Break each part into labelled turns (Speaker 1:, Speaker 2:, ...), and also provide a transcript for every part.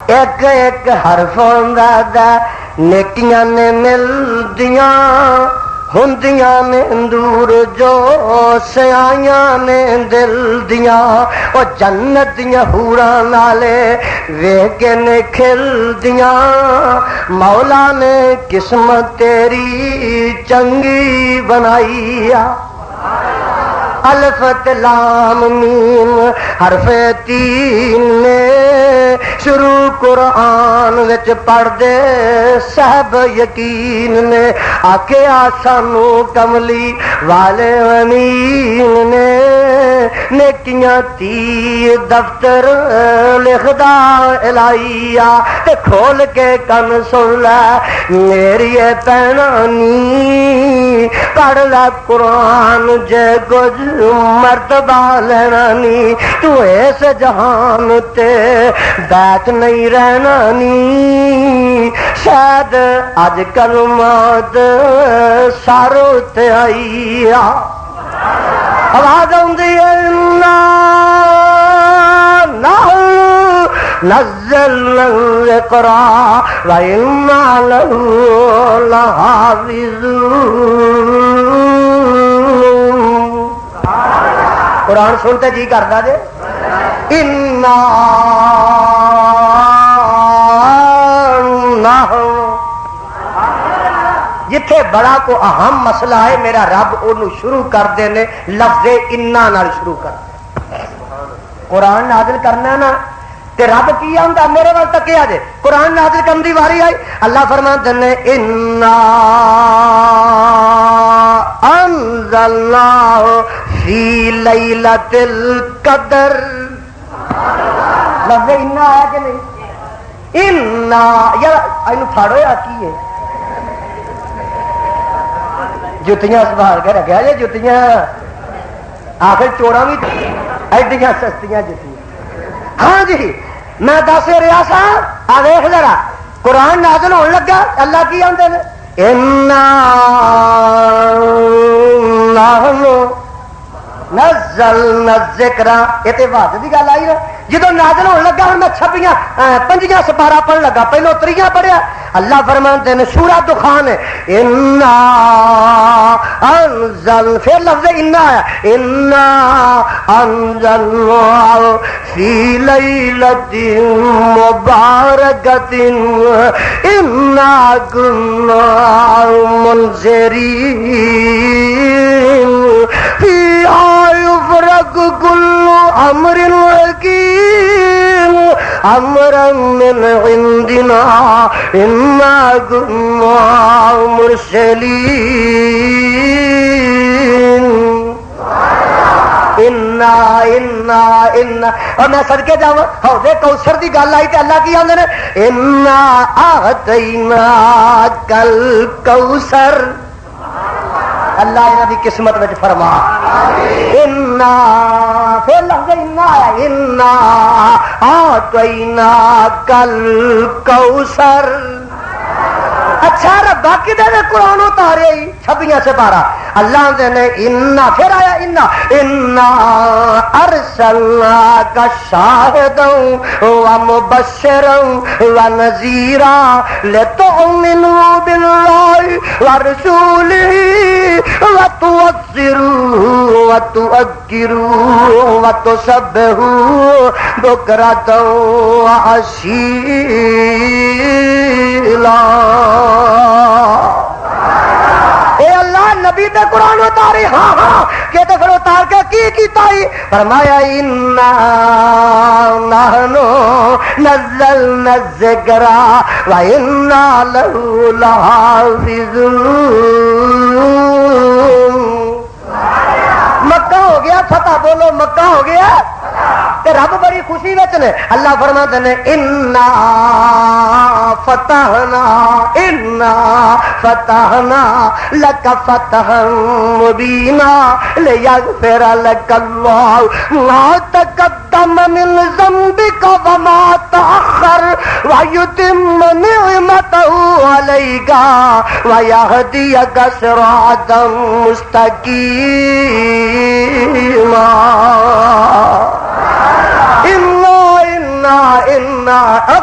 Speaker 1: ایک ایک حرف دا نیکیاں نے ملدیاں ہوندیاں نے دور جو سیائیاں نے دل دیاں او جنت دیاں حوراں نالے ویکھ کے نے کھل دیاں مولا نے قسمت تیری چنگی بنائی الف لام میم حرف تین نے شروع قرآن وچ پڑھ دے صاحب یقین نے آکھیا سانو کملی والے امین نے نیکیاں تی دفتر لکھدا الہیا تے کھول کے کن سن لے میری پہنانی پڑھ لے قرآن جے کچھ مرتبہ لینا نی تو اس جہان تے بیٹھ نہیں رہنا نی شاید اج کل موت سارو تے آئی آواز آندی نزل القرآن وإنا له لحافظون قرآن سنتے جی کرتا جے انا جتھے بڑا کو اہم مسئلہ ہے میرا رب انہوں شروع کر دینے لفظ انا نال شروع کر دے قرآن نازل کرنا نا تے رب کی آندا میرے وال تک کیا جے قرآن نازل کرن دی واری آئی اللہ فرماتے ہیں انا انزلناہ فی لیلۃ القدر لفظ انا آیا کہ نہیں انا یار اینو پھاڑو یا کی ہے جتیاں سنبھال کے رکھا جی جتیاں آخر چوڑا بھی ایڈیاں سستیاں جتیاں ہاں جی میں دس رہا سا آ ویخ ذرا قرآن نازل ہونے لگا اللہ کی آتے ہیں نزلنا الذکر یہ تو وعدے کی گل آئی نا جدو نازل ہونے لگا ہوں میں چھپیاں پنجیاں سپارہ پڑھن لگا پہلو تریاں پڑھیا اللہ فرماتے ہیں سورہ دخان ہے انا انزل پھر لفظ انا آیا انا انزلنا فی لیلۃ مبارکۃ انا کنا منذرین فیہا یفرق کل امر حکیم امرا من عندنا انا كنا مرسلین انا اور میں صدقے جاواں حوض کوثر دی گل آئی تے اللہ کی آندے نے انا اعطیناک الکوثر اللہ انہاں دی قسمت وچ فرما انا پھر لفظ انا آیا انا اعطیناک الکوثر اچھا ربا کدے نے قرآن اتارے چھبیاں سے پارا اللہ نے انا پھر آیا انا ارسلناک شاہدا ومبشرا ونذیرا لتؤمنوا باللہ ورسولہ وتوقروہ وتؤکروہ وتسبحوہ بکرۃ وعشیلا اے اللہ نبی تے قرآن اتاری ہاں ہاں کہ تو پھر اتار کے کی کیتا ہی فرمایا انا نحنو نزلنا الذکر وانا لہ لحافظون مکہ ہو گیا فتح بولو مکہ ہو گیا تے رب بڑی خوشی وچ نے اللہ فرماتے نے انا فتحنا لک فتحا مبینا لیغفر لک اللہ ما تقدم من ذنبک وما تأخر ویتم نعمتہ علیک ویہدیک صراطا مستقیما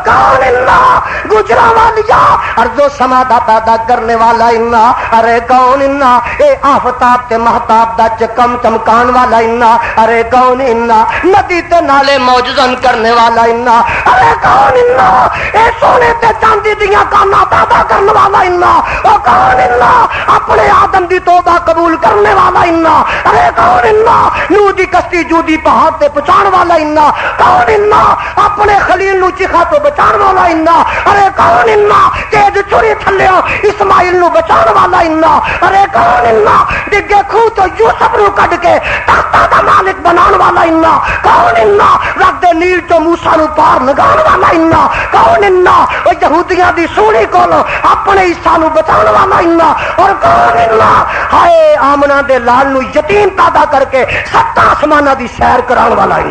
Speaker 1: کون اللہ گجرا والیا ارض و سما دا پیدا کرنے والا انا ارے کون انا اے آفتاب تے مہتاب دا چکم چمکان والا انا ارے کون انا ندی تے نالے موجزن کرنے والا انا ارے کون انا اے سونے تے چاندی دیاں کانا پیدا کرنے والا انا او کون انا اپنے آدم دی توبہ قبول کرنے والا انا ارے کون انا نوح دی کشتی جودی پہاڑ تے پہنچان والا انا کون انا اپنے خلیل نو چیخا تو بچان والا انا ارے کون انا تیز چوری تھلیو اسماعیل نو بچان والا انا ارے کون انا ڈگے کھو تو یوسف نو کڈ کے تختہ دا مالک بنان والا انا کون انا رد نیل تو موسیٰ نو پار لگان والا انا کون انا او یہودیاں دی سونی کولو اپنے عیسیٰ نو بچان والا انا اور کون انا ہائے آمنہ دے لال نو یتیم پیدا کر کے ستا آسمانہ دی سیر کران والا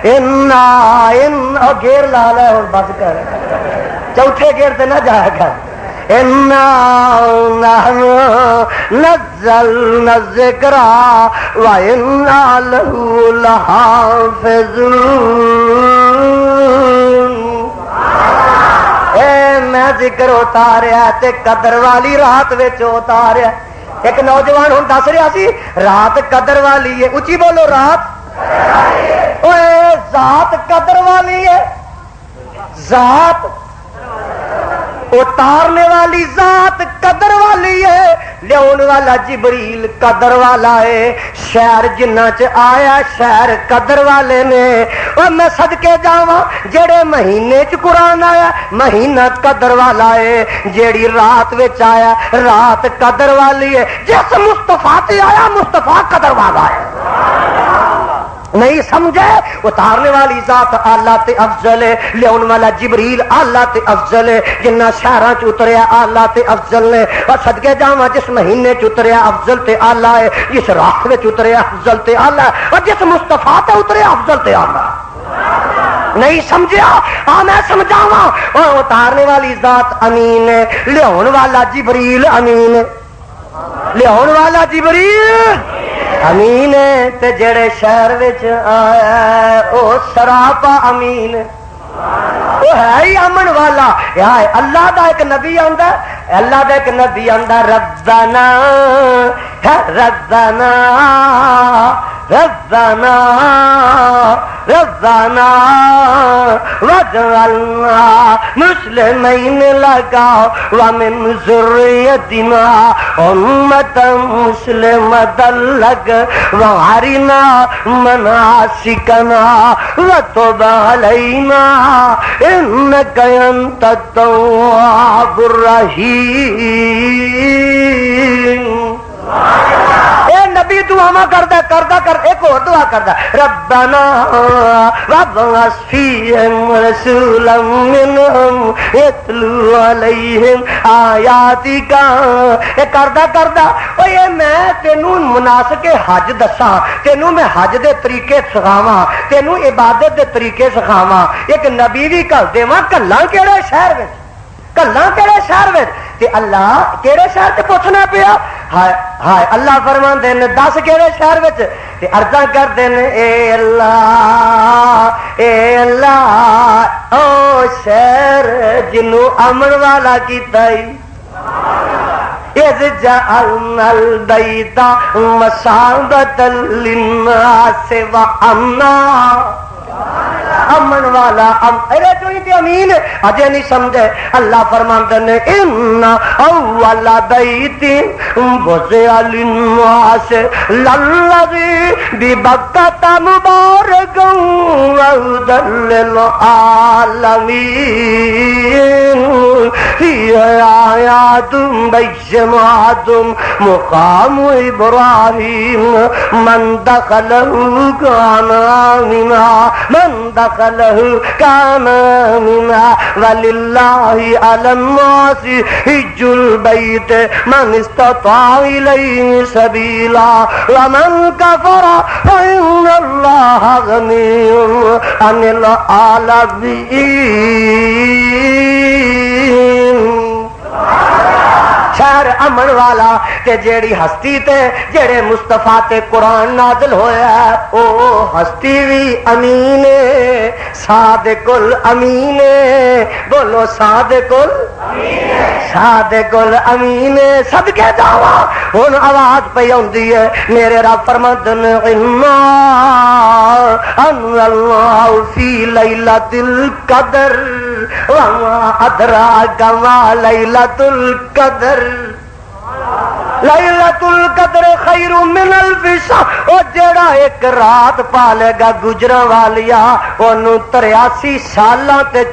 Speaker 1: انا گیر لا لے اور بس کر چوتھے گیر تے نہ جایا کر نزلنا الذکر وإنا له لحافظون اے میں ذکر اتاریا تے قدر والی رات وچ اتاریا ایک نوجوان ہن دس رہا سی رات قدر والی ہے اچھی بولو رات اوے ذات قدر والی ہے ذات اتارنے والی ذات قدر والی ہے لیاؤن والا جبریل قدر والا ہے شہر جنہ چ آیا شہر قدر والے نے اور میں صدقے جاواں جڑے مہینے چ قرآن آیا مہینہ قدر والا ہے جیڑی رات وچ آیا رات قدر والی ہے جس مصطفیٰ تے آیا مصطفیٰ قدر والا ہے نہیں سمجھے اتارنے والی ذات اللہ تے افضل ہے لیاؤن والا جبریل اللہ تے افضل ہے جنہ شہراں چ اتریا اللہ تے افضل نے اور صدقے جاواں جس مہینے چ اتریا افضل تے اللہ ہے جس رات وچ اتریا افضل تے اللہ ہے اور جس مصطفیٰ تے اتریا افضل تے اللہ نہیں سمجھیا میں سمجھاواں اتارنے والی ذات امین ہے لیاؤن والا جبریل امین ہے لیاؤن والا جبریل امین ہے تے جڑے شہر وچ آیا او سراپا امین ہے وہ ہے ہی امن والا اللہ دا ایک نبی آندا اللہ دا ایک نبی آندا ربنا ربنا ربنا ربنا وجعلنا مسلمین لگا ومن ذریتنا امة مسلمة لك وارنا مناسکنا وتب علینا انك انت التواب الرحیم اے نبی دعا کردا کر ایک اور دعا کردا ربنا وابعث فیہم رسولا منہم یتلو علیہم آیاتک اے کردا او یہ میں تینوں مناسک حج دساں تینوں میں حج دے طریقے سکھاواں تینوں عبادت دے طریقے سکھاواں ایک نبی بھی کل دیواں کلاں کیڑے شہر وچ کلاں کیڑے شہر وچ تے اللہ کیڑے شہر تے پوچھنا پیا ہائے ہائے اللہ فرماندے نے دس کیڑے شہر وچ تے عرضاں کردے نے اے اللہ او شہر جنوں امن والا کیتا ای اذ جعلنا البیت مثابۃ للناس وامنا امن والا ارے تو ہی امین اجے نہیں سمجھے اللہ فرماندے نے ان اول بیت وضع للناس للذی ببکۃ مبارکا وہدی للعالمین فیہ آیات وعد بين وعد مقام إبراهيم من دخله كان آمنا من دخله كان آمنا ولله على الناس حج البيت من استطاع إليه سبيلا ومن كفر فإن الله غني عن العالمين. شہر امن والا تے جیڑی ہستی تے جیڑے مصطفیٰ تے قرآن نازل ہویا ہے او ہستی بھی امین ہے صادق الامین ہے. بولو صادق صادق الامین ہے. صدقے جاواں ہن آواز پئی اوندی ہے میرے رب فرماندے نے انا انزلناہ فی لیلۃ القدر وما ادراک ما لیلۃ القدر. لیلۃ القدر خیر من الف شہر. او جڑا ایک رات پالے گا گجرا والیا اونوں 83 سالاں تے